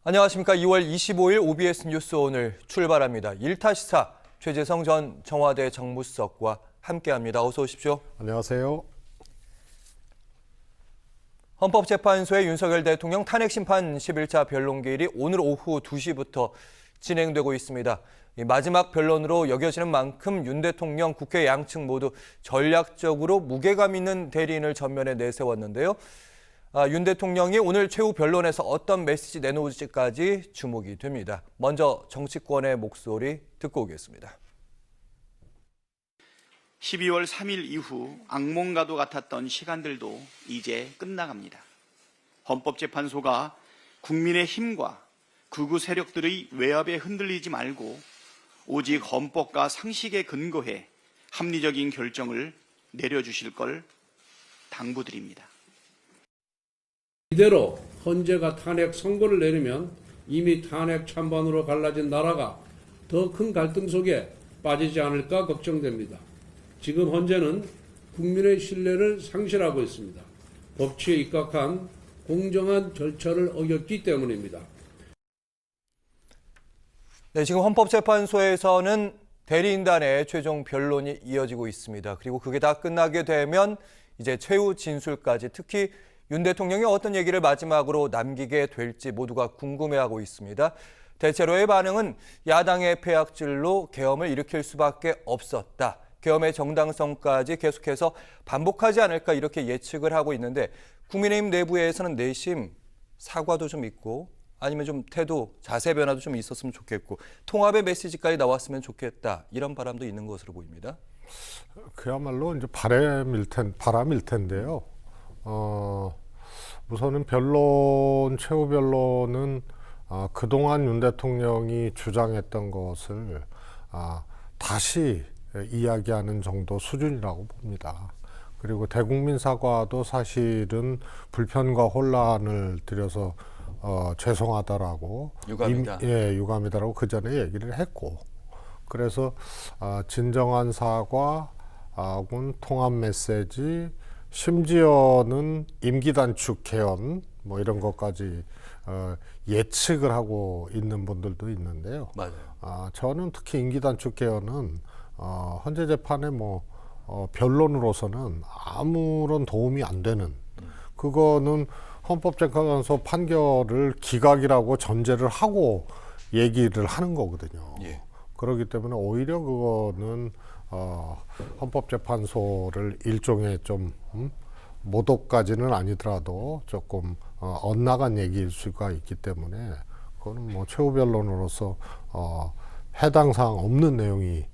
안녕하십니까. 2월 25일 OBS 뉴스 오늘 출발합니다. 1타 시사 최재성 전 청와대 정무수석과 함께합니다. 어서 오십시오. 안녕하세요. 헌법재판소의 윤석열 대통령 탄핵심판 11차 변론기일이 오늘 오후 2시부터 진행되고 있습니다. 마지막 변론으로 여겨지는 만큼 윤 대통령, 국회 양측 모두 전략적으로 무게감 있는 대리인을 전면에 내세웠는데요. 윤 대통령이 오늘 최후 변론에서 어떤 메시지 내놓을지까지 주목이 됩니다. 먼저 정치권의 목소리 듣고 오겠습니다. 12월 3일 이후 악몽과도 같았던 시간들도 이제 끝나갑니다. 헌법재판소가 국민의 힘과 극우 세력들의 외압에 흔들리지 말고 오직 헌법과 상식에 근거해 합리적인 결정을 내려주실 걸 당부드립니다. 이대로 헌재가 탄핵 선고를 내리면 이미 탄핵 찬반으로 갈라진 나라가 더 큰 갈등 속에 빠지지 않을까 걱정됩니다. 지금 헌재는 국민의 신뢰를 상실하고 있습니다. 법치에 입각한 공정한 절차를 어겼기 때문입니다. 네, 지금 헌법재판소에서는 대리인단의 최종 변론이 이어지고 있습니다. 그리고 그게 다 끝나게 되면 이제 최후 진술까지, 특히 윤 대통령이 어떤 얘기를 마지막으로 남기게 될지 모두가 궁금해하고 있습니다. 대체로의 반응은 야당의 패악질로 계엄을 일으킬 수밖에 없었다. 계엄의 정당성까지 계속해서 반복하지 않을까 이렇게 예측을 하고 있는데, 국민의힘 내부에서는 내심 사과도 좀 있고 아니면 좀 태도, 자세 변화도 좀 있었으면 좋겠고 통합의 메시지까지 나왔으면 좋겠다, 이런 바람도 있는 것으로 보입니다. 그야말로 이제 바람일 텐데요. 우선은 최후 변론은 그동안 윤 대통령이 주장했던 것을 다시 이야기하는 정도 수준이라고 봅니다. 그리고 대국민 사과도 사실은 불편과 혼란을 들여서 죄송하다라고, 유감이다. 유감이다라고 그 전에 얘기를 했고, 그래서 진정한 사과, 통합 메시지, 심지어는 임기 단축 개헌 뭐 이런 것까지 예측을 하고 있는 분들도 있는데요. 맞아요. 저는 특히 임기 단축 개헌은 헌재 재판의 변론으로서는 아무런 도움이 안 되는, 그거는 헌법재판소 판결을 기각이라고 전제를 하고 얘기를 하는 거거든요. 예. 그렇기 때문에 오히려 그거는 헌법재판소를 일종의 좀 모독까지는 아니더라도 조금 엇나간 얘기일 수가 있기 때문에 그거는 최후 변론으로서 해당 사항 없는 내용이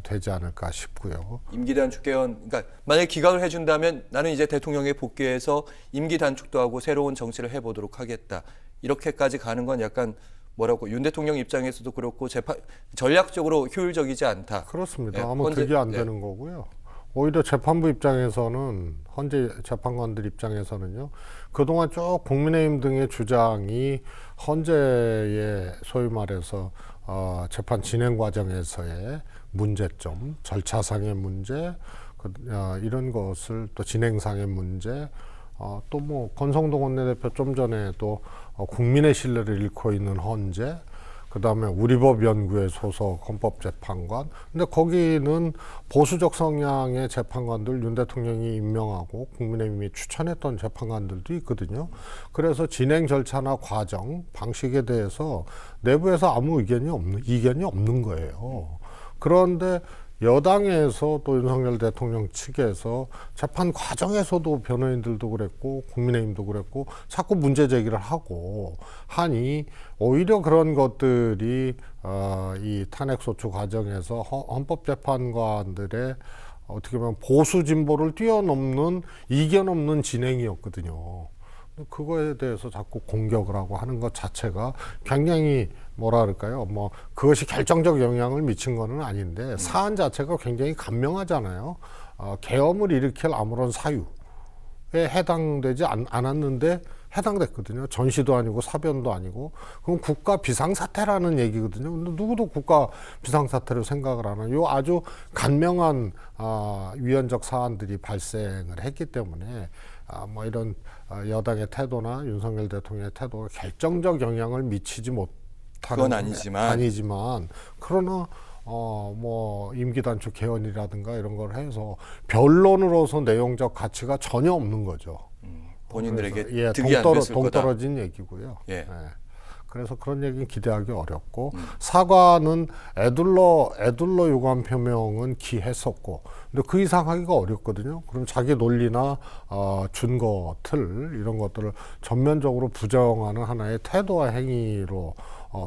되지 않을까 싶고요. 임기 단축 개헌, 그러니까 만약에 기각을 해준다면 나는 이제 대통령에 복귀해서 임기 단축도 하고 새로운 정치를 해보도록 하겠다, 이렇게까지 가는 건 약간 윤 대통령 입장에서도 그렇고 전략적으로 효율적이지 않다. 그렇습니다. 네, 아마 그게 안 되는 거고요. 오히려 재판부 입장에서는, 헌재 재판관들 입장에서는요, 그동안 쭉 국민의힘 등의 주장이 헌재의 소위 말해서 재판 진행 과정에서의 문제점, 절차상의 문제, 이런 것을 또 진행상의 문제, 또 권성동 원내대표 좀 전에 또 국민의 신뢰를 잃고 있는 헌재, 그다음에 우리법연구회 소속 헌법재판관, 근데 거기는 보수적 성향의 재판관들, 윤 대통령이 임명하고 국민의힘이 추천했던 재판관들도 있거든요. 그래서 진행 절차나 과정, 방식에 대해서 내부에서 아무 이견이 없는 거예요. 그런데 여당에서 또 윤석열 대통령 측에서 재판 과정에서도 변호인들도 그랬고 국민의힘도 그랬고 자꾸 문제 제기를 하고 하니, 오히려 그런 것들이 이 탄핵소추 과정에서 헌법재판관들의 어떻게 보면 보수 진보를 뛰어넘는 이견 없는 진행이었거든요. 그거에 대해서 자꾸 공격을 하고 하는 것 자체가 굉장히 그것이 결정적 영향을 미친 거는 아닌데, 사안 자체가 굉장히 간명하잖아요. 계엄을 일으킬 아무런 사유에 해당되지 않았는데 해당됐거든요. 전시도 아니고 사변도 아니고. 그건 국가 비상사태라는 얘기거든요. 근데 누구도 국가 비상사태로 생각을 안 해요. 아주 간명한 위헌적 사안들이 발생을 했기 때문에 뭐 이런 여당의 태도나 윤석열 대통령의 태도가 결정적 영향을 미치지 못하는 그건 건 아니지만 그러나 뭐 임기 단축 개헌이라든가 이런 걸 해서 변론으로서 내용적 가치가 전혀 없는 거죠. 본인들에게 그래서, 득이 안 됐을 거다. 동떨어진 얘기고요. 예. 그래서 그런 얘기는 기대하기 어렵고 사과는 애둘러 유감 표명은 기했었고 근데 그 이상 하기가 어렵거든요. 그럼 자기 논리나 준거 틀 이런 것들을 전면적으로 부정하는 하나의 태도와 행위로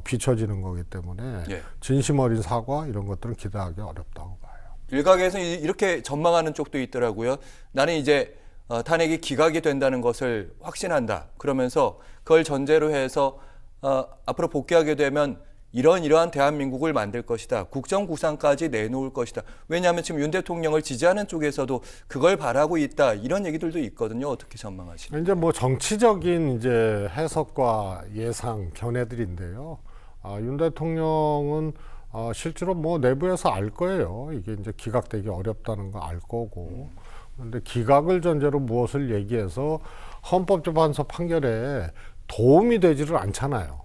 비춰지는 거기 때문에 예. 진심 어린 사과 이런 것들은 기대하기 어렵다고 봐요. 일각에서 이렇게 전망하는 쪽도 있더라고요. 나는 이제 탄핵이 기각이 된다는 것을 확신한다. 그러면서 그걸 전제로 해서 앞으로 복귀하게 되면 이러한 대한민국을 만들 것이다. 국정구상까지 내놓을 것이다. 왜냐하면 지금 윤 대통령을 지지하는 쪽에서도 그걸 바라고 있다. 이런 얘기들도 있거든요. 어떻게 전망하시나요? 이제 뭐 정치적인 이제 해석과 예상 견해들인데요. 윤 대통령은 실제로 뭐 내부에서 알 거예요. 이게 이제 기각되기 어렵다는 거 알 거고. 그런데 기각을 전제로 무엇을 얘기해서 헌법재판소 판결에 도움이 되지를 않잖아요.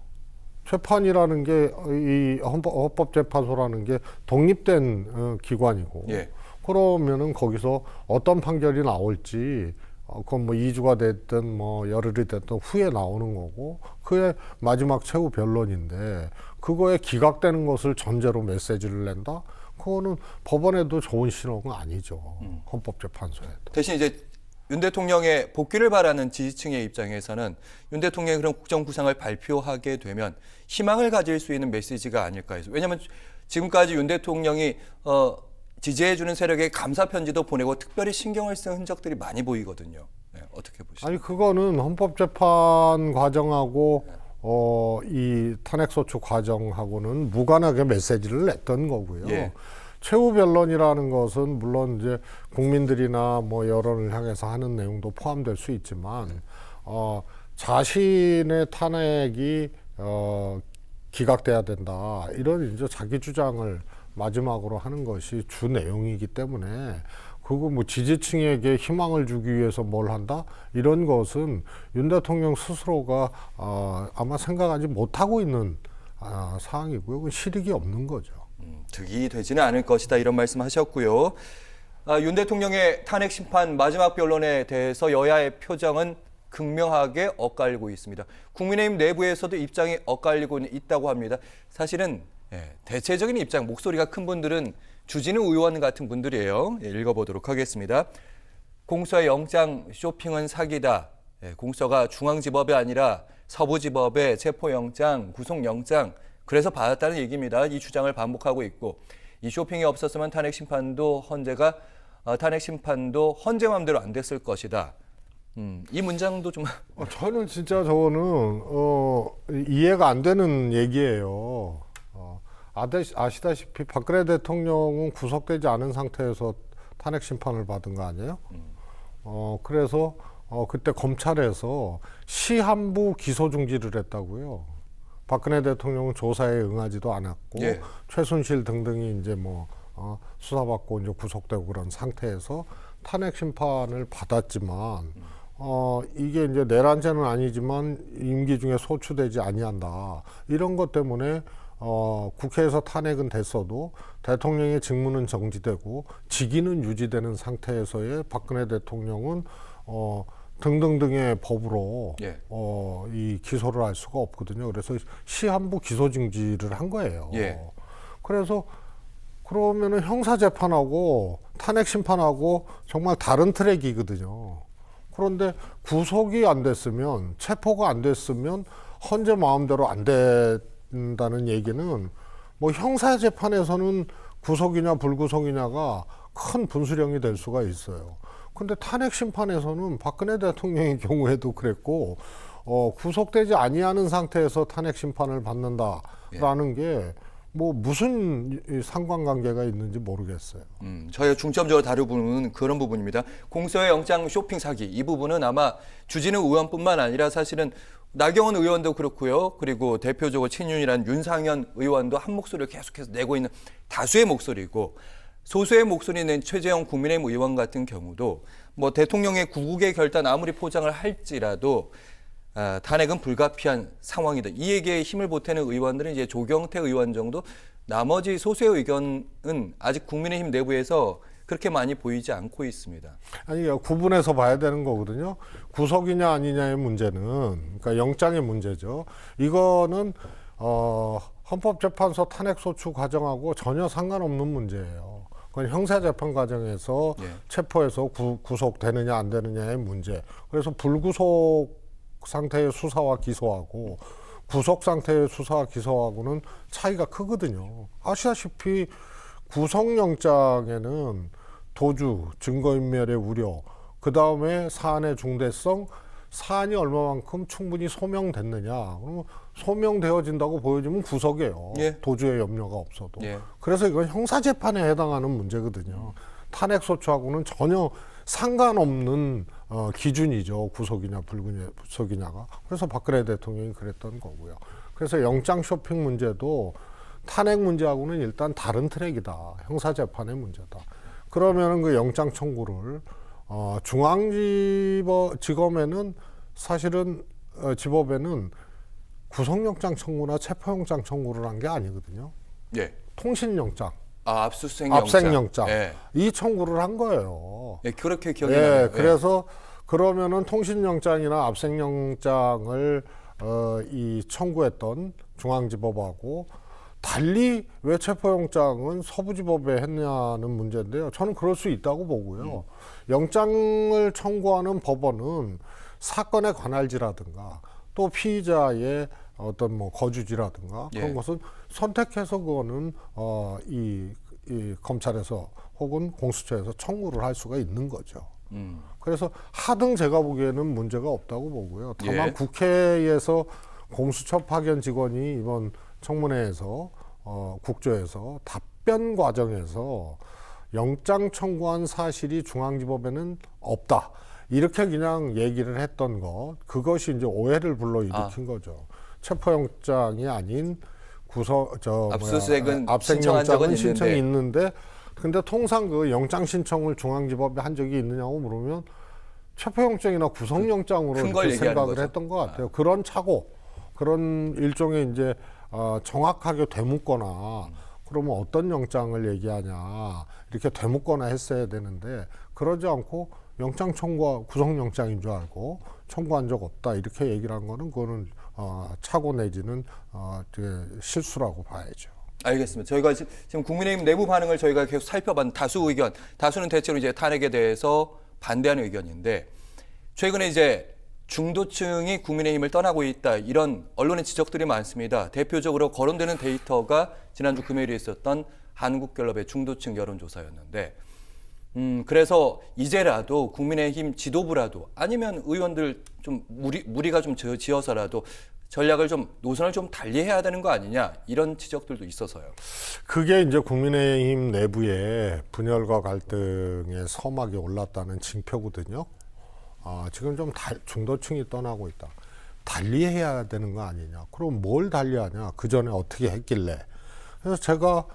재판이라는 게 이 헌법재판소라는 게 독립된 기관이고 예. 그러면은 거기서 어떤 판결이 나올지 그건 뭐 2주가 됐든 뭐 열흘이 됐든 후에 나오는 거고 그의 마지막 최후 변론인데 그거에 기각되는 것을 전제로 메시지를 낸다? 그거는 법원에도 좋은 신호가 아니죠. 헌법재판소에도. 대신 이제 윤 대통령의 복귀를 바라는 지지층의 입장에서는 윤 대통령이 그런 국정구상을 발표하게 되면 희망을 가질 수 있는 메시지가 아닐까 해서. 왜냐하면 지금까지 윤 대통령이 지지해주는 세력에 감사 편지도 보내고 특별히 신경을 쓴 흔적들이 많이 보이거든요. 네, 어떻게 보시나요? 아니 그거는 헌법재판 과정하고 이 탄핵소추 과정하고는 무관하게 메시지를 냈던 거고요. 예. 최후 변론이라는 것은 물론 이제 국민들이나 뭐 여론을 향해서 하는 내용도 포함될 수 있지만 자신의 탄핵이 기각돼야 된다 이런 이제 자기 주장을 마지막으로 하는 것이 주 내용이기 때문에 그거 뭐 지지층에게 희망을 주기 위해서 뭘 한다 이런 것은 윤 대통령 스스로가 아마 생각하지 못하고 있는 사항이고요. 그건 실익이 없는 거죠. 득이 되지는 않을 것이다 이런 말씀하셨고요. 윤 대통령의 탄핵 심판 마지막 변론에 대해서 여야의 표정은 극명하게 엇갈리고 있습니다. 국민의힘 내부에서도 입장이 엇갈리고 있다고 합니다. 사실은 대체적인 입장, 목소리가 큰 분들은 주진우 의원 같은 분들이에요. 읽어보도록 하겠습니다. 공수의 영장 쇼핑은 사기다. 공수가 중앙지법이 아니라 서부지법의 체포영장, 구속영장 그래서 받았다는 얘기입니다. 이 주장을 반복하고 있고 이 쇼핑이 없었으면 탄핵 심판도 헌재 맘대로 안 됐을 것이다. 이 문장도 좀 저는 진짜 저거는 이해가 안 되는 얘기예요. 아시다시피 박근혜 대통령은 구속되지 않은 상태에서 탄핵 심판을 받은 거 아니에요? 그래서 그때 검찰에서 시한부 기소 중지를 했다고요. 박근혜 대통령은 조사에 응하지도 않았고 예. 최순실 등등이 이제 뭐 수사받고 이제 구속되고 그런 상태에서 탄핵 심판을 받았지만 이게 이제 내란죄는 아니지만 임기 중에 소추되지 아니한다 이런 것 때문에 국회에서 탄핵은 됐어도 대통령의 직무는 정지되고 직위는 유지되는 상태에서의 박근혜 대통령은 등등등의 법으로 예. 이 기소를 할 수가 없거든요. 그래서 시한부 기소 중지를 한 거예요. 예. 그래서 그러면은 형사 재판하고 탄핵 심판하고 정말 다른 트랙이거든요. 그런데 구속이 안 됐으면 체포가 안 됐으면 헌재 마음대로 안 된다는 얘기는 뭐 형사 재판에서는 구속이냐 불구속이냐가 큰 분수령이 될 수가 있어요. 근데 탄핵 심판에서는 박근혜 대통령의 경우에도 그랬고 구속되지 아니하는 상태에서 탄핵 심판을 받는다라는 게 뭐 무슨 상관관계가 있는지 모르겠어요. 저희가 중점적으로 다룰 부분은 그런 부분입니다. 공수의 영장 쇼핑 사기 이 부분은 아마 주진우 의원뿐만 아니라 사실은 나경원 의원도 그렇고요. 그리고 대표적으로 친윤이란 윤상현 의원도 한 목소리를 계속해서 내고 있는 다수의 목소리고 소수의 목소리는 최재형 국민의힘 의원 같은 경우도 뭐 대통령의 구국의 결단 아무리 포장을 할지라도 탄핵은 불가피한 상황이다. 이 얘기에 힘을 보태는 의원들은 이제 조경태 의원 정도, 나머지 소수의 의견은 아직 국민의힘 내부에서 그렇게 많이 보이지 않고 있습니다. 아니, 구분해서 봐야 되는 거거든요. 구속이냐 아니냐의 문제는, 그러니까 영장의 문제죠. 이거는 헌법재판소 탄핵소추 과정하고 전혀 상관없는 문제예요. 그건 형사재판 과정에서 체포해서 구속되느냐 안 되느냐의 문제. 그래서 불구속 상태의 수사와 기소하고 구속 상태의 수사와 기소하고는 차이가 크거든요. 아시다시피 구속영장에는 도주, 증거인멸의 우려, 그 다음에 사안의 중대성, 사안이 얼마만큼 충분히 소명됐느냐. 그러면 소명되어진다고 보여지면 구속이에요. 예. 도주의 염려가 없어도. 예. 그래서 이건 형사재판에 해당하는 문제거든요. 탄핵소추하고는 전혀 상관없는 기준이죠. 구속이냐 불구속이냐가. 그래서 박근혜 대통령이 그랬던 거고요. 그래서 영장 쇼핑 문제도 탄핵 문제하고는 일단 다른 트랙이다. 형사재판의 문제다. 그러면은 그 영장 청구를 중앙지검에는 사실은 지법에는 구속영장 청구나 체포영장 청구를 한 게 아니거든요. 예. 통신영장, 압수수색 영장. 압색영장 예. 이 청구를 한 거예요. 예, 그렇게 기억이 나요. 예. 그래서 그러면은 통신영장이나 압색영장을 이 청구했던 중앙지법하고 달리 왜 체포영장은 서부지법에 했냐는 문제인데요. 저는 그럴 수 있다고 보고요. 영장을 청구하는 법원은 사건의 관할지라든가 또 피의자의 어떤 뭐 거주지라든가 그런 예. 것은 선택해서 그거는 이 검찰에서 혹은 공수처에서 청구를 할 수가 있는 거죠. 그래서 하등 제가 보기에는 문제가 없다고 보고요. 다만 예. 국회에서 공수처 파견 직원이 이번 청문회에서 국조에서 답변 과정에서 영장 청구한 사실이 중앙지법에는 없다. 이렇게 그냥 얘기를 했던 것, 그것이 이제 오해를 불러일으킨 거죠. 체포영장이 아닌 압수수색은 신청한 적은 압색영장은 신청이 있는데. 있는데, 근데 통상 그 영장 신청을 중앙지법에 한 적이 있느냐고 물으면 체포영장이나 구속영장으로 큰걸 이렇게 얘기하는 생각을 거죠. 했던 것 같아요. 그런 착오, 그런 일종의 이제 정확하게 되묻거나 그러면 어떤 영장을 얘기하냐 이렇게 되묻거나 했어야 되는데 그러지 않고 영장 청구 구속영장인 줄 알고 청구한 적 없다 이렇게 얘기를 한 거는 그거는 착오 내지는 되게 실수라고 봐야죠. 알겠습니다. 저희가 지금 국민의힘 내부 반응을 저희가 계속 살펴봤는데 다수 의견, 다수는 대체로 이제 탄핵에 대해서 반대하는 의견인데 최근에 이제 중도층이 국민의힘을 떠나고 있다 이런 언론의 지적들이 많습니다. 대표적으로 거론되는 데이터가 지난주 금요일에 있었던 한국갤럽의 중도층 여론조사였는데 그래서 이제라도 국민의힘 지도부라도 아니면 의원들 좀 무리가 좀 지어서라도 전략을 좀 노선을 좀 달리해야 되는 거 아니냐 이런 지적들도 있어서요. 그게 이제 국민의힘 내부에 분열과 갈등의 서막이 올랐다는 징표거든요. 지금 좀 중도층이 떠나고 있다. 달리해야 되는 거 아니냐. 그럼 뭘 달리하냐. 그 전에 어떻게 했길래. 그래서 제가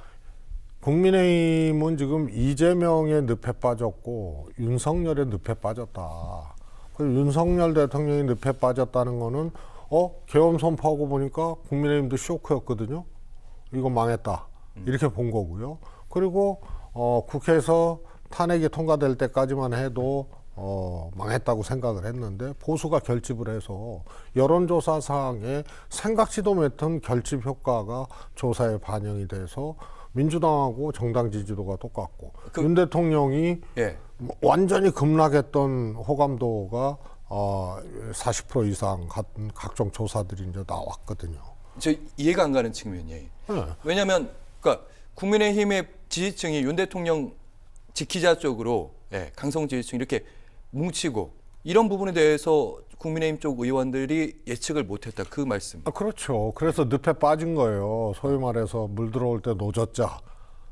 국민의힘은 지금 이재명의 늪에 빠졌고 윤석열의 늪에 빠졌다. 그리고 윤석열 대통령이 늪에 빠졌다는 거는 계엄 선포하고 보니까 국민의힘도 쇼크였거든요. 이거 망했다. 이렇게 본 거고요. 그리고 국회에서 탄핵이 통과될 때까지만 해도 망했다고 생각을 했는데 보수가 결집을 해서 여론조사 사항에 생각지도 못한 결집 효과가 조사에 반영이 돼서 민주당하고 정당 지지도가 똑같고 윤 대통령이 예. 완전히 급락했던 호감도가 40% 이상 같은 각종 조사들이 이제 나왔거든요. 저 이해가 안 가는 측면이에요. 네. 왜냐하면 그러니까 국민의힘의 지지층이 윤 대통령 지키자 쪽으로 강성 지지층 이렇게 뭉치고 이런 부분에 대해서 국민의힘 쪽 의원들이 예측을 못했다 그 말씀. 그렇죠. 그래서 늪에 빠진 거예요. 소위 말해서 물 들어올 때 노젓자.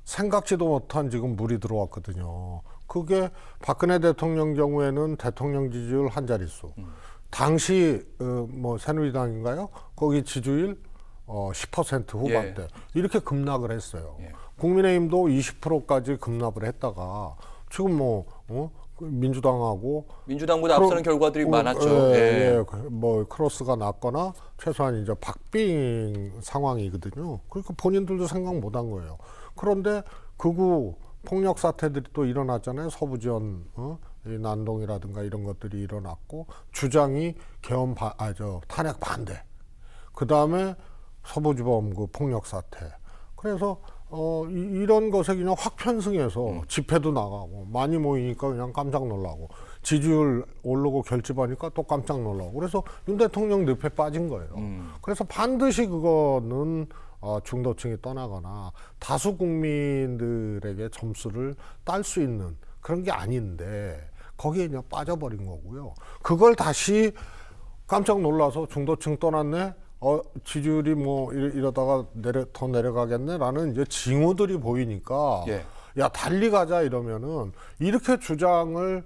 생각지도 못한 지금 물이 들어왔거든요. 그게 박근혜 대통령 경우에는 대통령 지지율 한 자릿수. 당시 새누리당인가요? 거기 지지율 10% 후반대. 이렇게 급락을 했어요. 국민의힘도 20%까지 급락을 했다가 지금 민주당보다 앞서는 결과들이 많았죠. 뭐 크로스가 났거나 최소한 이제 박빙 상황이거든요. 그러니까 본인들도 생각 못한 거예요. 그런데 극우 폭력 사태들이 또 일어났잖아요. 서부지원 이 난동이라든가 이런 것들이 일어났고 주장이 탄핵 반대. 그 다음에 서부지법 그 폭력 사태. 그래서 이런 것에 그냥 확 편승해서 집회도 나가고 많이 모이니까 그냥 깜짝 놀라고 지지율 오르고 결집하니까 또 깜짝 놀라고 그래서 윤 대통령 늪에 빠진 거예요. 그래서 반드시 그거는 중도층이 떠나거나 다수 국민들에게 점수를 딸 수 있는 그런 게 아닌데 거기에 그냥 빠져버린 거고요. 그걸 다시 깜짝 놀라서 중도층 떠났네. 지지율이 뭐 이러다가 더 내려가겠네라는 이제 징후들이 보이니까 야 달리 가자 이러면은 이렇게 주장을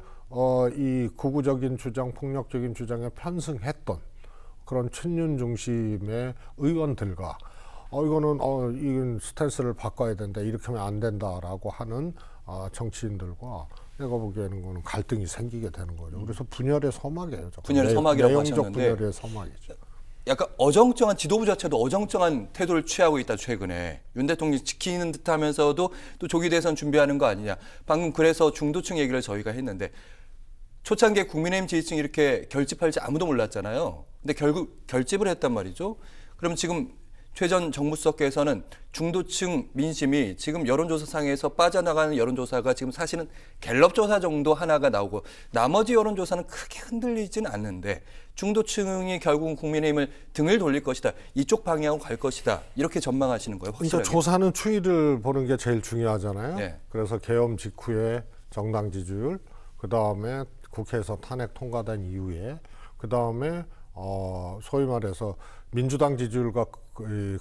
이 극우적인 주장, 폭력적인 주장에 편승했던 그런 친윤 중심의 의원들과 이건 스탠스를 바꿔야 된다 이렇게 하면 안 된다라고 하는 정치인들과 내가 보기에는 그거는 갈등이 생기게 되는 거죠. 그래서 분열의 서막이에요. 분열의 서막이라고 내용적 하셨는데 분열의 서막이죠. 약간 어정쩡한 지도부 자체도 어정쩡한 태도를 취하고 있다 최근에 윤 대통령이 지키는 듯하면서도 또 조기 대선 준비하는 거 아니냐. 방금 그래서 중도층 얘기를 저희가 했는데 초창기에 국민의힘 지지층이 이렇게 결집할지 아무도 몰랐잖아요. 근데 결국 결집을 했단 말이죠. 그럼 지금 최 전 정무수석께서는 중도층 민심이 지금 여론조사상에서 빠져나가는 여론조사가 지금 사실은 갤럽 조사 정도 하나가 나오고 나머지 여론조사는 크게 흔들리진 않는데 중도층이 결국은 국민의힘을 등을 돌릴 것이다. 이쪽 방향으로 갈 것이다. 이렇게 전망하시는 거예요. 확실하게. 그러니까 조사는 추이를 보는 게 제일 중요하잖아요. 네. 그래서 계엄 직후에 정당 지지율, 그다음에 국회에서 탄핵 통과된 이후에 그다음에 소위 말해서 민주당 지지율과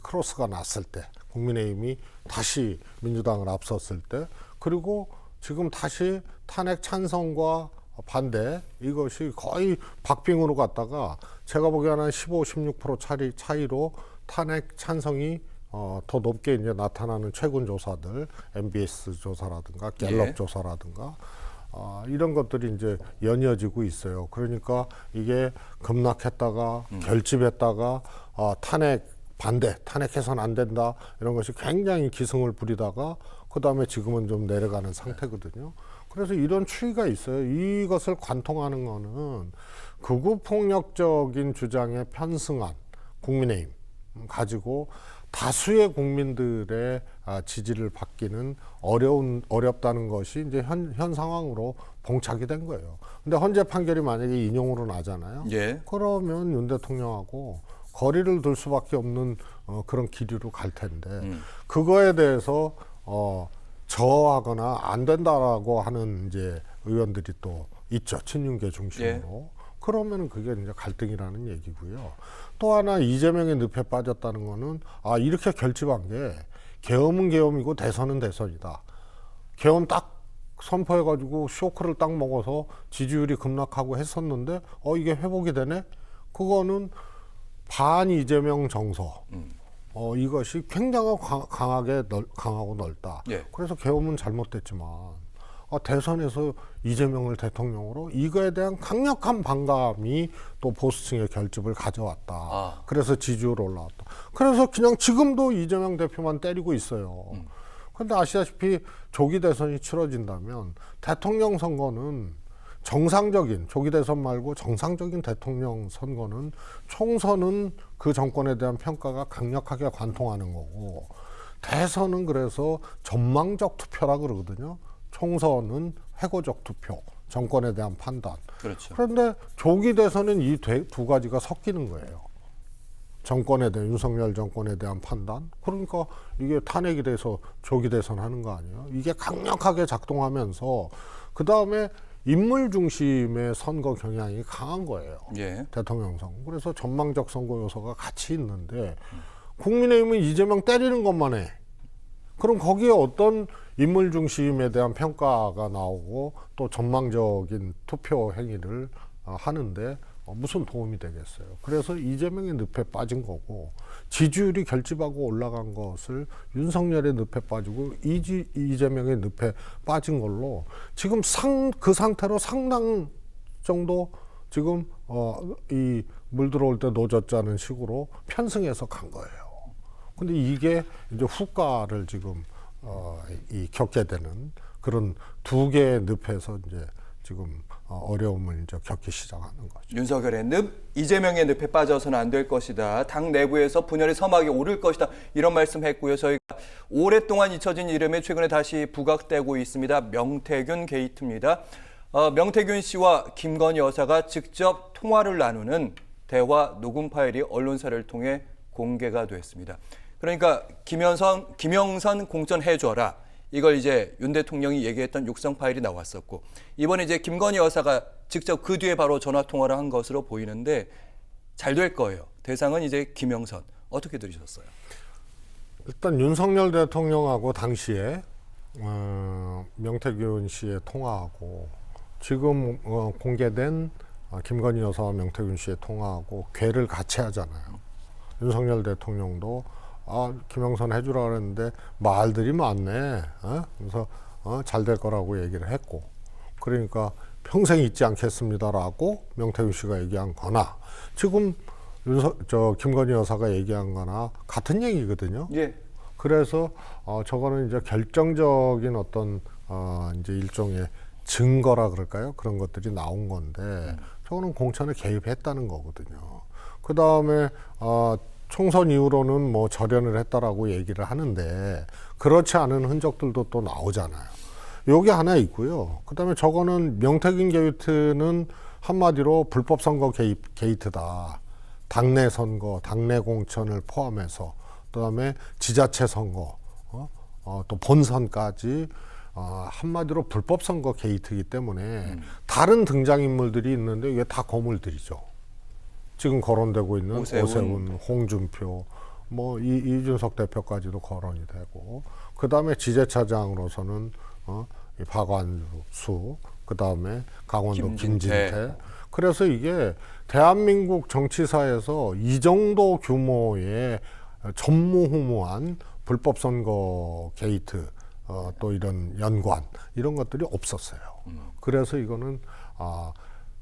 크로스가 났을 때 국민의힘이 다시 민주당을 앞섰을 때 그리고 지금 다시 탄핵 찬성과 반대 이것이 거의 박빙으로 갔다가 제가 보기에는 15, 16% 차이로 탄핵 찬성이 더 높게 이제 나타나는 최근 조사들 MBS 조사라든가 갤럽 조사라든가 이런 것들이 이제 연이어지고 있어요. 그러니까 이게 급락했다가 결집했다가 탄핵 반대, 탄핵해서는 안 된다 이런 것이 굉장히 기승을 부리다가 그 다음에 지금은 좀 내려가는 상태거든요. 그래서 이런 추이가 있어요. 이것을 관통하는 거는 극우 폭력적인 주장에 편승한 국민의힘 가지고 다수의 국민들의 지지를 받기는 어렵다는 것이 이제 현 상황으로 봉착이 된 거예요. 근데 헌재 판결이 만약에 인용으로 나잖아요. 그러면 윤 대통령하고 거리를 둘 수밖에 없는 그런 기류로 갈 텐데 그거에 대해서 저하거나 안 된다라고 하는 이제 의원들이 또 있죠. 친윤계 중심으로. 그러면은 그게 이제 갈등이라는 얘기고요. 또 하나 이재명의 늪에 빠졌다는 거는 이렇게 결집한 게 계엄은 계엄이고 대선은 대선이다. 계엄 딱 선포해가지고 쇼크를 딱 먹어서 지지율이 급락하고 했었는데 이게 회복이 되네? 그거는 반 이재명 정서. 이것이 굉장히 강하고 넓다. 그래서 계엄은 잘못됐지만 대선에서 이재명을 대통령으로 이거에 대한 강력한 반감이 또 보수층의 결집을 가져왔다. 그래서 지지율 올라왔다. 그래서 그냥 지금도 이재명 대표만 때리고 있어요. 그런데 아시다시피 조기 대선이 치러진다면 대통령 선거는 정상적인 조기 대선 말고 정상적인 대통령 선거는 총선은 그 정권에 대한 평가가 강력하게 관통하는 거고 대선은 그래서 전망적 투표라 그러거든요. 총선은 회고적 투표, 정권에 대한 판단. 그런데 조기 대선은 이 두 가지가 섞이는 거예요. 정권에 대한 윤석열 정권에 대한 판단. 그러니까 이게 탄핵이 돼서 조기 대선 하는 거 아니에요? 이게 강력하게 작동하면서 그 다음에 인물 중심의 선거 경향이 강한 거예요. 대통령 선거. 그래서 전망적 선거 요소가 같이 있는데 국민의힘은 이재명 때리는 것만 해. 그럼 거기에 어떤 인물 중심에 대한 평가가 나오고 또 전망적인 투표 행위를 하는데 무슨 도움이 되겠어요. 그래서 이재명의 늪에 빠진 거고 지지율이 결집하고 올라간 것을 윤석열의 늪에 빠지고 이재명의 늪에 빠진 걸로 지금 그 상태로 상당 정도 지금 이 물 들어올 때 노젓자는 식으로 편승해서 간 거예요. 근데 이게 이제 후과를 지금 겪게 되는 그런 두 개의 늪에서 이제 지금 어려움을 이제 겪기 시작하는 거죠. 윤석열의 늪, 이재명의 늪에 빠져서는 안 될 것이다. 당 내부에서 분열의 서막이 오를 것이다. 이런 말씀했고요. 저희가 오랫동안 잊혀진 이름이 최근에 다시 부각되고 있습니다. 명태균 게이트입니다. 명태균 씨와 김건희 여사가 직접 통화를 나누는 대화 녹음 파일이 언론사를 통해 공개가 됐습니다. 그러니까 김영선 공천해줘라. 이걸 이제 윤 대통령이 얘기했던 육성 파일이 나왔었고 이번에 이제 김건희 여사가 직접 그 뒤에 바로 전화 통화를 한 것으로 보이는데 잘 될 거예요. 대상은 이제 김영선. 어떻게 들으셨어요? 일단 윤석열 대통령하고 당시에 명태균 씨의 통화하고 지금 공개된 김건희 여사와 명태균 씨의 통화하고 궤를 같이 하잖아요. 윤석열 대통령도 김영선 해주라 그랬는데 말들이 많네. 그래서 잘 될 거라고 얘기를 했고 그러니까 평생 잊지 않겠습니다라고 명태균 씨가 얘기한 거나 지금 김건희 여사가 얘기한 거나 같은 얘기거든요. 예. 그래서 저거는 이제 결정적인 어떤 이제 일종의 증거라 그럴까요? 그런 것들이 나온 건데 저거는 공천에 개입했다는 거거든요. 그 다음에 총선 이후로는 뭐 절연을 했다라고 얘기를 하는데 그렇지 않은 흔적들도 또 나오잖아요. 요게 하나 있고요. 그 다음에 저거는 명태균 게이트는 한마디로 불법 선거 게이트다. 당내 선거, 당내 공천을 포함해서 그다음에 지자체 선거, 또 본선까지 한마디로 불법 선거 게이트이기 때문에 다른 등장인물들이 있는데 이게 다 거물들이죠. 지금 거론되고 있는 오세훈, 홍준표, 뭐 이준석 대표까지도 거론이 되고, 그 다음에 지자체장으로서는 이 박완수, 그 다음에 강원도 김진태. 그래서 이게 대한민국 정치사에서 이 정도 규모의 전무후무한 불법 선거 게이트, 또 이런 연관 이런 것들이 없었어요. 그래서 이거는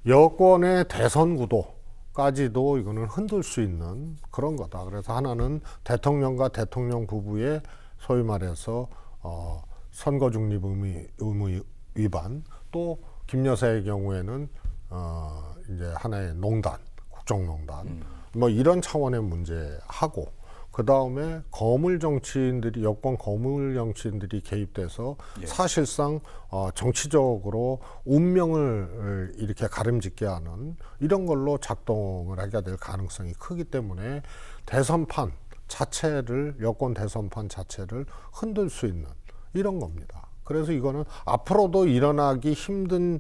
여권의 대선 구도까지도 이거는 흔들 수 있는 그런 거다. 그래서 하나는 대통령과 대통령 부부의 소위 말해서 선거 중립 의무 위반, 또 김 여사의 경우에는 이제 하나의 농단, 국정농단, 뭐 이런 차원의 문제하고, 그 다음에 거물 정치인들이, 여권 거물 정치인들이 개입돼서 사실상 정치적으로 운명을 이렇게 가름짓게 하는 이런 걸로 작동을 하게 될 가능성이 크기 때문에 대선판 자체를, 여권 대선판 자체를 흔들 수 있는 이런 겁니다. 그래서 이거는 앞으로도 일어나기 힘든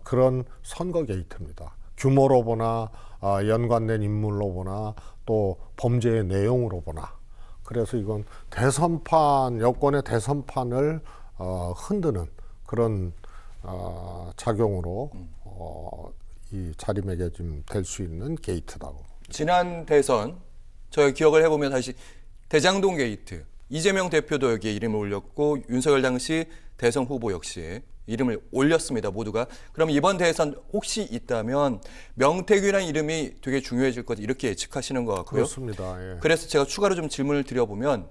그런 선거 게이트입니다. 규모로 보나 연관된 인물로 보나 또 범죄의 내용으로 보나. 그래서 이건 대선판, 여권의 대선판을 흔드는 그런 작용으로 이 자리매김 될 수 있는 게이트다고. 지난 대선 저희 기억을 해보면 다시 대장동 게이트, 이재명 대표도 여기에 이름을 올렸고 윤석열 당시 대선 후보 역시 이름을 올렸습니다. 모두가. 그럼 이번 대선 혹시 있다면 명태균이라는 이름이 되게 중요해질 것, 이렇게 예측하시는 것 같고요. 그렇습니다. 예. 그래서 제가 추가로 좀 질문을 드려보면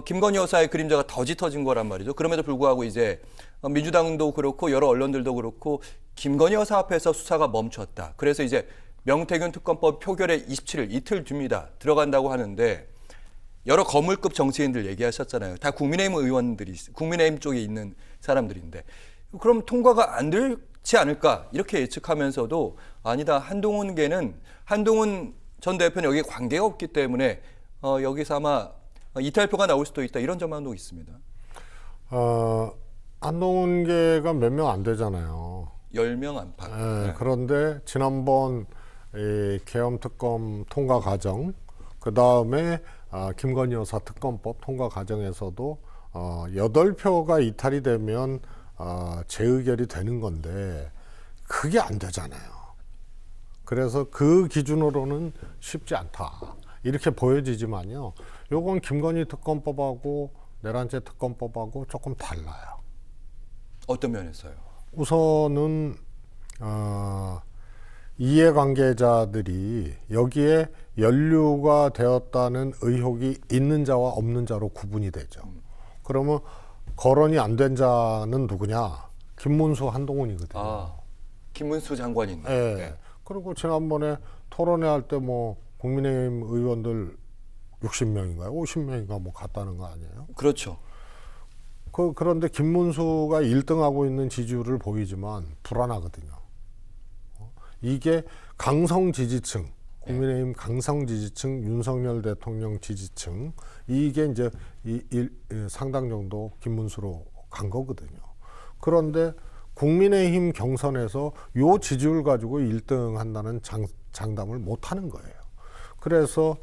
김건희 여사의 그림자가 더 짙어진 거란 말이죠. 그럼에도 불구하고 이제 민주당도 그렇고 여러 언론들도 그렇고 김건희 여사 앞에서 수사가 멈췄다. 그래서 이제 명태균 특검법 표결에 27일 이틀 뒤입니다. 들어간다고 하는데 여러 거물급 정치인들 얘기하셨잖아요. 다 국민의힘 의원들이, 국민의힘 쪽에 있는 사람들인데 그럼 통과가 안 되지 않을까 이렇게 예측하면서도 아니다. 한동훈 전 대표는 여기에 관계가 없기 때문에 여기서 아마 이탈표가 나올 수도 있다. 이런 전망도 있습니다. 한동훈계가 몇 명 안 되잖아요. 10명 안팎. 네. 그런데 지난번 이 계엄특검 통과 과정, 그 다음에 김건희 여사 특검법 통과 과정에서도 8표가 이탈이 되면 재의결이 되는 건데 그게 안 되잖아요. 그래서 그 기준으로는 쉽지 않다. 이렇게 보여지지만요. 요건 김건희 특검법하고 내란죄 특검법하고 조금 달라요. 어떤 면에서요? 우선은 이해관계자들이 여기에 연루가 되었다는 의혹이 있는 자와 없는 자로 구분이 되죠. 그러면 거론이 안 된 자는 누구냐? 김문수, 한동훈이거든요. 아, 김문수 장관인데. 예. 네. 그리고 지난번에 토론회 할 때 뭐 국민의힘 의원들 60명인가요? 50명인가 뭐 갔다는 거 아니에요? 그렇죠. 그런데 김문수가 1등하고 있는 지지율을 보이지만 불안하거든요. 이게 강성 지지층, 국민의힘 강성 지지층, 윤석열 대통령 지지층, 이게 이제 상당 정도 김문수로 간 거거든요. 그런데 국민의힘 경선에서 요 지지율 가지고 1등 한다는 장담을 못 하는 거예요. 그래서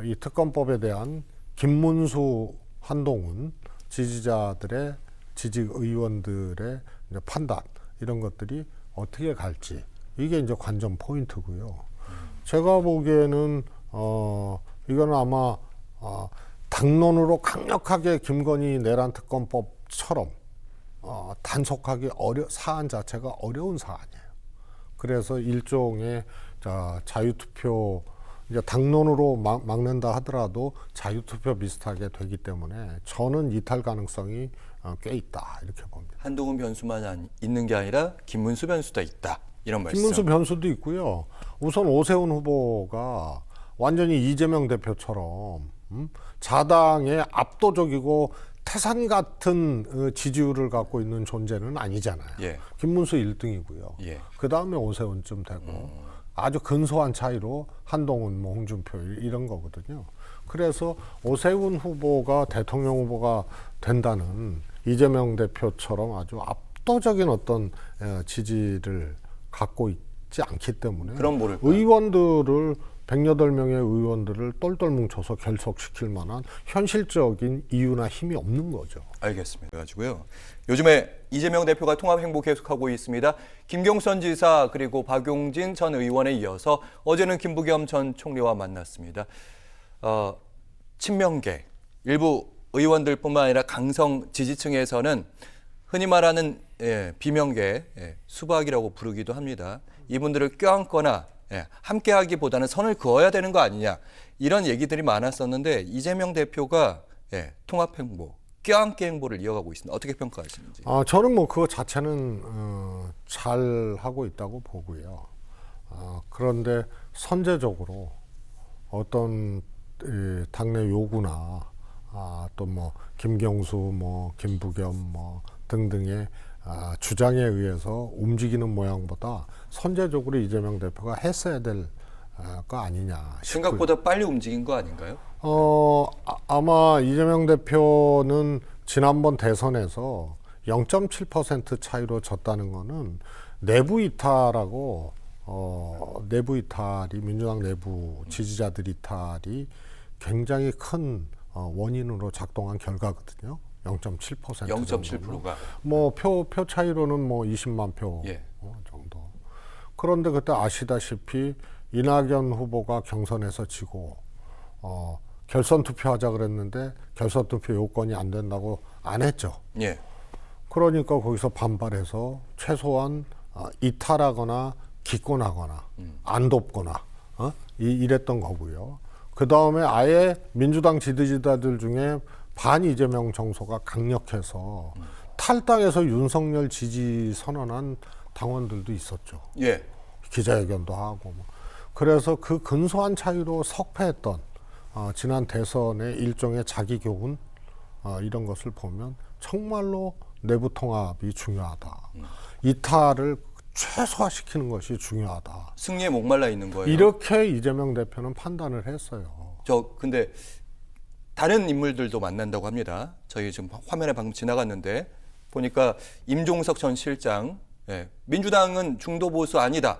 이 특검법에 대한 김문수, 한동훈 지지자들의 의원들의 이제 판단 이런 것들이 어떻게 갈지 이게 이제 관전 포인트고요. 제가 보기에는 이거는 아마 당론으로 강력하게 김건희 내란 특검법처럼 단속하기 사안 자체가 어려운 사안이에요. 그래서 일종의 자유투표 이제 당론으로 막는다 하더라도 자유투표 비슷하게 되기 때문에 저는 이탈 가능성이 꽤 있다 이렇게 봅니다. 한동훈 변수만 있는 게 아니라 김문수 변수도 있다. 이런 말씀. 김문수 변수도 있고요. 우선 오세훈 후보가 완전히 이재명 대표처럼 자당의 압도적이고 태산 같은 지지율을 갖고 있는 존재는 아니잖아요. 예. 김문수 1등이고요. 예. 그 다음에 오세훈쯤 되고 아주 근소한 차이로 한동훈, 뭐 홍준표 이런 거거든요. 그래서 오세훈 후보가 대통령 후보가 된다는 이재명 대표처럼 아주 압도적인 어떤 지지를 갖고 있지 않기 때문에 그럼 모를까요? 의원들을 108명의 의원들을 똘똘 뭉쳐서 결속시킬 만한 현실적인 이유나 힘이 없는 거죠. 알겠습니다. 그래가지고요. 요즘에 이재명 대표가 통합 행보 계속하고 있습니다. 김경선 지사 그리고 박용진 전 의원에 이어서 어제는 김부겸 전 총리와 만났습니다. 친명계 일부 의원들뿐만 아니라 강성 지지층에서는 흔히 말하는 비명계 수박이라고 부르기도 합니다. 이분들을 껴안거나 함께하기보다는 선을 그어야 되는 거 아니냐 이런 얘기들이 많았었는데 이재명 대표가 통합 행보, 껴안기 행보를 이어가고 있습니다. 어떻게 평가하시는지? 저는 뭐 그거 자체는 잘 하고 있다고 보고요. 그런데 선제적으로 어떤 당내 요구나 또 뭐 김경수, 뭐 김부겸 뭐 등등의 주장에 의해서 움직이는 모양보다 선제적으로 이재명 대표가 했어야 될 거 아니냐 싶고요. 생각보다 빨리 움직인 거 아닌가요? 아마 이재명 대표는 지난번 대선에서 0.7% 차이로 졌다는 거는 내부 이탈하고 내부 이탈이 민주당 내부 지지자들 이탈이 굉장히 큰 원인으로 작동한 결과거든요. 0.7% 0.7%가 뭐 표 차이로는 뭐 20만 표 예. 정도. 그런데 그때 아시다시피 이낙연 후보가 경선에서 지고 결선 투표하자 그랬는데 결선 투표 요건이 안 된다고 안 했죠. 예. 그러니까 거기서 반발해서 최소한 이탈하거나 기권하거나 안 돕거나 이랬던 거고요. 그 다음에 아예 민주당 지지자들 중에 반 이재명 정서가 강력해서 탈당해서 윤석열 지지 선언한 당원들도 있었죠. 예. 기자회견도 하고 뭐. 그래서 그 근소한 차이로 석패했던 지난 대선의 일종의 자기 교훈 이런 것을 보면 정말로 내부 통합이 중요하다. 이탈을 최소화시키는 것이 중요하다. 승리에 목말라 있는 거예요. 이렇게 이재명 대표는 판단을 했어요. 근데 다른 인물들도 만난다고 합니다. 저희 지금 화면에 방금 지나갔는데 보니까 임종석 전 실장, 민주당은 중도 보수 아니다.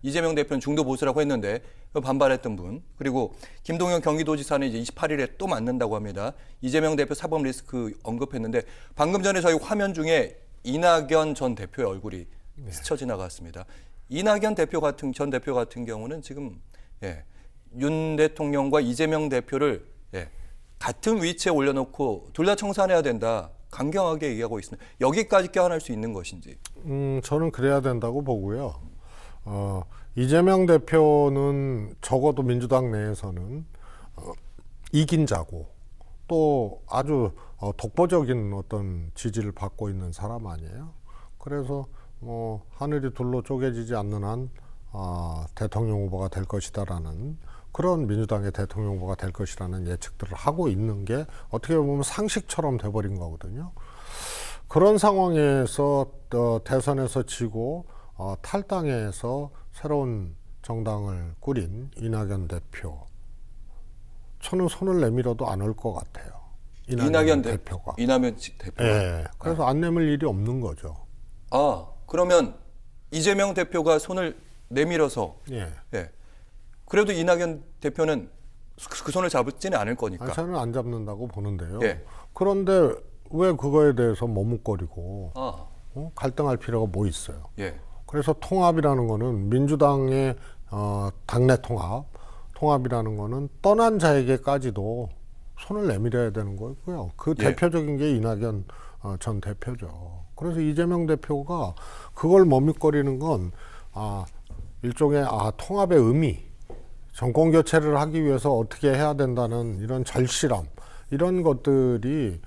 이재명 대표는 중도 보수라고 했는데 반발했던 분. 그리고 김동연 경기도지사는 이제 28일에 또 만난다고 합니다. 이재명 대표 사법 리스크 언급했는데 방금 전에 저희 화면 중에 이낙연 전 대표의 얼굴이 스쳐 지나갔습니다. 이낙연 전 대표 같은 경우는 지금 윤 대통령과 이재명 대표를 같은 위치에 올려놓고 둘 다 청산해야 된다. 강경하게 얘기하고 있습니다. 여기까지 껴안을 수 있는 것인지. 저는 그래야 된다고 보고요. 이재명 대표는 적어도 민주당 내에서는 이긴 자고 또 아주 독보적인 어떤 지지를 받고 있는 사람 아니에요. 그래서 하늘이 둘로 쪼개지지 않는 한 대통령 후보가 될 것이다라는 그런 민주당의 대통령 후보가 될 것이라는 예측들을 하고 있는 게 어떻게 보면 상식처럼 돼버린 거거든요. 그런 상황에서 대선에서 지고 탈당해서 새로운 정당을 꾸린 이낙연 대표, 저는 손을 내밀어도 안 올 것 같아요. 이낙연 대표가. 이낙연 대표. 예. 그래서 안 내밀 일이 없는 거죠. 그러면 이재명 대표가 손을 내밀어서 예. 그래도 이낙연 대표는 그 손을 잡지는 않을 거니까. 저는 안 잡는다고 보는데요. 예. 그런데 왜 그거에 대해서 머뭇거리고 갈등할 필요가 뭐 있어요? 예. 그래서 통합이라는 거는 민주당의 당내 통합이라는 거는 떠난 자에게까지도 손을 내밀어야 되는 거고요. 그 대표적인 게 이낙연 전 대표죠. 그래서 이재명 대표가 그걸 머뭇거리는 건 일종의 통합의 의미, 정권 교체를 하기 위해서 어떻게 해야 된다는 이런 절실함, 이런 것들이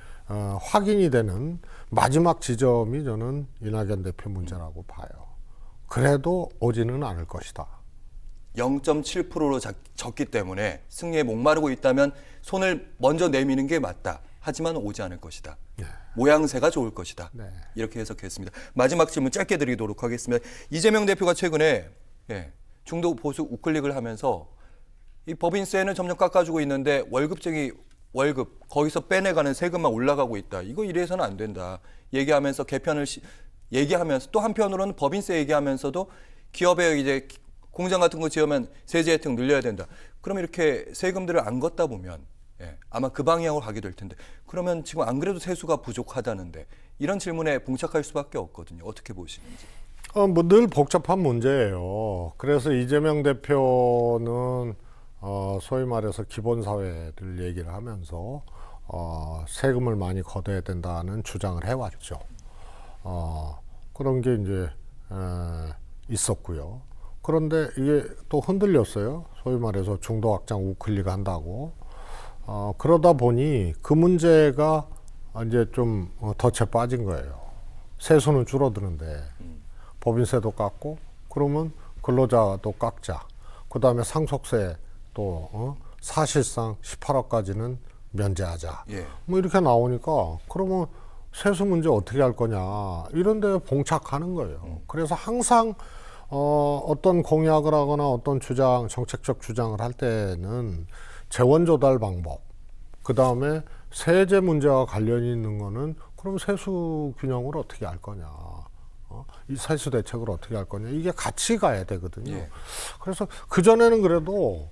확인이 되는 마지막 지점이 저는 이낙연 대표 문제라고 봐요. 그래도 오지는 않을 것이다. 0.7%로 졌기 때문에 승리에 목마르고 있다면 손을 먼저 내미는 게 맞다. 하지만 오지 않을 것이다. 모양새가 좋을 것이다. 이렇게 해석했습니다. 마지막 질문 짧게 드리도록 하겠습니다. 이재명 대표가 최근에 중도 보수 우클릭을 하면서 이 법인세는 점점 깎아주고 있는데 월급 거기서 빼내가는 세금만 올라가고 있다. 이거 이래서는 안 된다. 얘기하면서 개편을 얘기하면서 또 한편으로는 법인세 얘기하면서도 기업에 이제 공장 같은 거 지으면 세제 혜택 늘려야 된다. 그럼 이렇게 세금들을 안 걷다 보면 아마 그 방향으로 가게 될 텐데 그러면 지금 안 그래도 세수가 부족하다는데 이런 질문에 봉착할 수밖에 없거든요. 어떻게 보시는지. 늘 복잡한 문제예요. 그래서 이재명 대표는 소위 말해서 기본사회를 얘기를 하면서 세금을 많이 걷어야 된다는 주장을 해왔죠. 그런 게 이제 있었고요. 그런데 이게 또 흔들렸어요. 소위 말해서 중도 확장 우클릭 한다고. 그러다 보니 그 문제가 이제 좀 덫에 빠진 거예요. 세수는 줄어드는데 법인세도 깎고 그러면 근로자도 깎자. 그다음에 상속세 또 사실상 18억까지는 면제하자. 뭐 이렇게 나오니까 그러면 세수 문제 어떻게 할 거냐 이런 데 봉착하는 거예요. 그래서 항상 어떤 공약을 하거나 어떤 정책적 주장을 할 때는 재원 조달 방법, 그 다음에 세제 문제와 관련이 있는 거는 그럼 세수 균형을 어떻게 할 거냐, 이 세수 대책을 어떻게 할 거냐, 이게 같이 가야 되거든요. 그래서 그전에는 그래도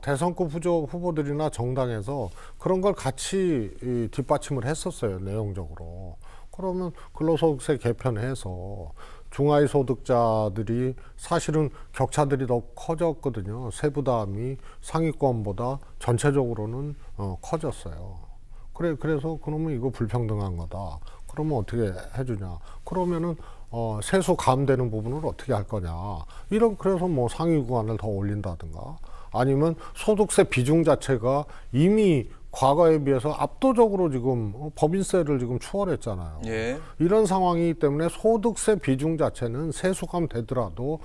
대선급 후보들이나 정당에서 그런 걸 같이 뒷받침을 했었어요, 내용적으로. 그러면 근로소득세 개편해서 중하위 소득자들이 사실은 격차들이 더 커졌거든요. 세부담이 상위권보다 전체적으로는 커졌어요. 그래서 그러면 이거 불평등한 거다. 그러면 어떻게 해주냐? 그러면은 세수 감되는 부분을 어떻게 할 거냐? 그래서 뭐 상위 구간을 더 올린다든가, 아니면 소득세 비중 자체가 이미 과거에 비해서 압도적으로 지금 법인세를 지금 추월했잖아요. 이런 상황이기 때문에 소득세 비중 자체는 세수감 되더라도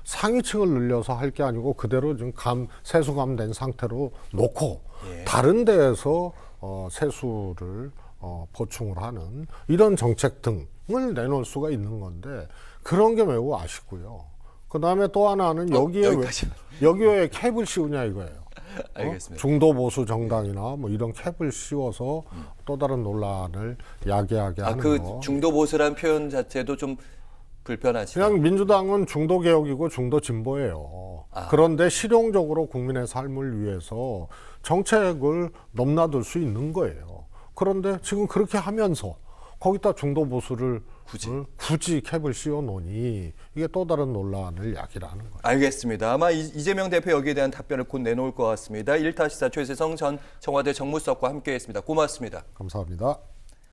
상위층을 늘려서 할 게 아니고 그대로 지금 세수감된 상태로 놓고 다른 데에서 세수를 보충을 하는 이런 정책 등을 내놓을 수가 있는 건데 그런 게 매우 아쉽고요. 그 다음에 또 하나는 여기에 왜 캡을 씌우냐 이거예요. 알겠습니다. 중도 보수 정당이나 뭐 이런 캡을 씌워서 또 다른 논란을 야기하게 하는 그 거. 중도 보수라는 표현 자체도 좀 불편하시죠. 그냥 민주당은 중도 개혁이고 중도 진보예요. 그런데 실용적으로 국민의 삶을 위해서 정책을 넘나들 수 있는 거예요. 그런데 지금 그렇게 하면서 거기다 중도 보수를 굳이 캡을 씌워 놓으니 이게 또 다른 논란을 야기라는 거예요. 알겠습니다. 아마 이재명 대표 여기에 대한 답변을 곧 내놓을 것 같습니다. 1타 시사 최세성 전 청와대 정무수석과 함께했습니다. 고맙습니다. 감사합니다.